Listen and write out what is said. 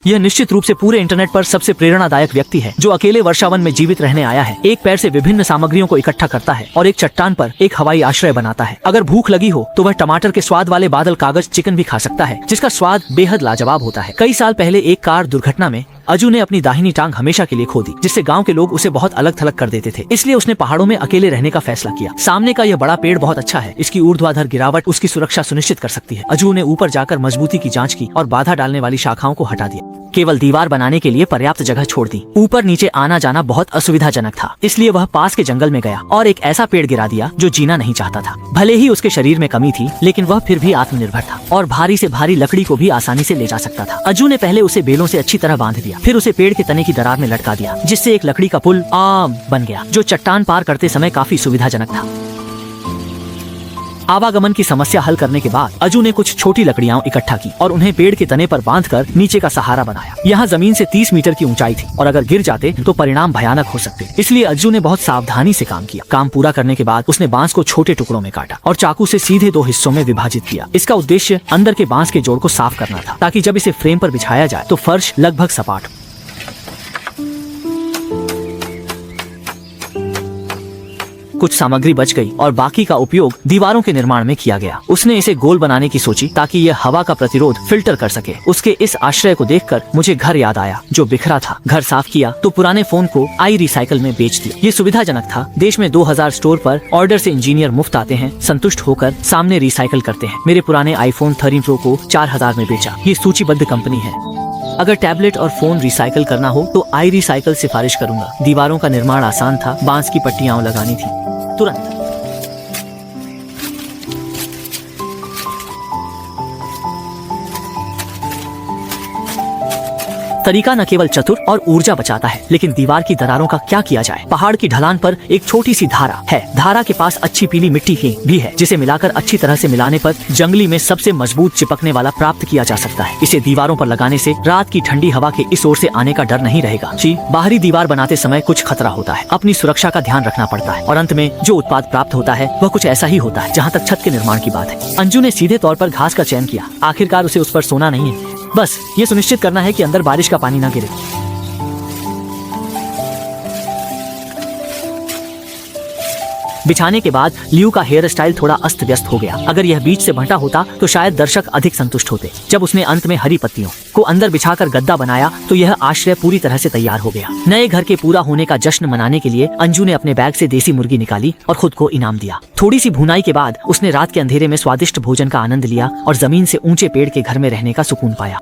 यह निश्चित रूप से पूरे इंटरनेट पर सबसे प्रेरणादायक व्यक्ति है जो अकेले वर्षावन में जीवित रहने आया है, एक पैर से विभिन्न सामग्रियों को इकट्ठा करता है और एक चट्टान पर एक हवाई आश्रय बनाता है। अगर भूख लगी हो तो वह टमाटर के स्वाद वाले बादल कागज चिकन भी खा सकता है, जिसका स्वाद बेहद लाजवाब होता है। कई साल पहले एक कार दुर्घटना में अजू ने अपनी दाहिनी टांग हमेशा के लिए खो दी, जिससे गांव के लोग उसे बहुत अलग थलग कर देते थे। इसलिए उसने पहाड़ों में अकेले रहने का फैसला किया। सामने का यह बड़ा पेड़ बहुत अच्छा है, इसकी ऊर्ध्वाधर गिरावट उसकी सुरक्षा सुनिश्चित कर सकती है। अजू ने ऊपर जाकर मजबूती की जांच की और बाधा डालने वाली शाखाओं को हटा दिया। केवल दीवार बनाने के लिए पर्याप्त जगह छोड़ दी। ऊपर नीचे आना जाना बहुत असुविधाजनक था, इसलिए वह पास के जंगल में गया और एक ऐसा पेड़ गिरा दिया जो जीना नहीं चाहता था। भले ही उसके शरीर में कमी थी, लेकिन वह फिर भी आत्मनिर्भर था और भारी से भारी लकड़ी को भी आसानी से ले जा सकता था। अजू ने पहले उसे बेलों से अच्छी तरह बांध दिया, फिर उसे पेड़ के तने की दरार में लटका दिया, जिससे एक लकड़ी का पुल बन गया, जो चट्टान पार करते समय काफी सुविधाजनक था। आवागमन की समस्या हल करने के बाद अजू ने कुछ छोटी लकड़ियां इकट्ठा की और उन्हें पेड़ के तने पर बांधकर नीचे का सहारा बनाया। यहाँ जमीन से 30 मीटर की ऊंचाई थी और अगर गिर जाते तो परिणाम भयानक हो सकते, इसलिए अज्जू ने बहुत सावधानी से काम किया। काम पूरा करने के बाद उसने बांस को छोटे टुकड़ों में काटा और चाकू से सीधे 2 हिस्सों में विभाजित किया। इसका उद्देश्य अंदर के बांस के जोड़ को साफ करना था, ताकि जब इसे फ्रेम पर बिछाया जाए तो फर्श लगभग सपाट हो। कुछ सामग्री बच गई और बाकी का उपयोग दीवारों के निर्माण में किया गया। उसने इसे गोल बनाने की सोची ताकि यह हवा का प्रतिरोध फिल्टर कर सके। उसके इस आश्रय को देखकर मुझे घर याद आया जो बिखरा था। घर साफ किया तो पुराने फोन को iRecycle में बेच दिया। ये सुविधाजनक था। देश में 2000 स्टोर पर ऑर्डर से इंजीनियर मुफ्त आते हैं, संतुष्ट होकर सामने रिसाइकल करते हैं। मेरे पुराने iPhone 13 Pro को 4000 में बेचा। ये सूचीबद्ध कंपनी है। अगर टैबलेट और फोन रिसाइकल करना हो तो iRecycle सिफारिश करूंगा। दीवारों का निर्माण आसान था, बांस की पट्टियां लगानी थी तुरंत। तरीका न केवल चतुर और ऊर्जा बचाता है, लेकिन दीवार की दरारों का क्या किया जाए। पहाड़ की ढलान पर एक छोटी सी धारा है। धारा के पास अच्छी पीली मिट्टी भी है, जिसे मिलाकर अच्छी तरह से मिलाने पर जंगली में सबसे मजबूत चिपकने वाला प्राप्त किया जा सकता है। इसे दीवारों पर लगाने से रात की ठंडी हवा के इस ओर से आने का डर नहीं रहेगा। जी, बाहरी दीवार बनाते समय कुछ खतरा होता है, अपनी सुरक्षा का ध्यान रखना पड़ता है और अंत में जो उत्पाद प्राप्त होता है वह कुछ ऐसा ही होता है। जहाँ तक छत के निर्माण की बात है, अंजू ने सीधे तौर पर घास का चयन किया। आखिरकार उसे उस पर सोना नहीं है, बस ये सुनिश्चित करना है कि अंदर बारिश का पानी ना गिरे। बिछाने के बाद लियू का हेयर स्टाइल थोड़ा अस्त व्यस्त हो गया। अगर यह बीच से बंटा होता तो शायद दर्शक अधिक संतुष्ट होते। जब उसने अंत में हरी पत्तियों को अंदर बिछाकर गद्दा बनाया तो यह आश्रय पूरी तरह से तैयार हो गया। नए घर के पूरा होने का जश्न मनाने के लिए अंजू ने अपने बैग से देसी मुर्गी निकाली और खुद को इनाम दिया। थोड़ी सी भुनाई के बाद उसने रात के अंधेरे में स्वादिष्ट भोजन का आनंद लिया और जमीन से ऊंचे पेड़ के घर में रहने का सुकून पाया।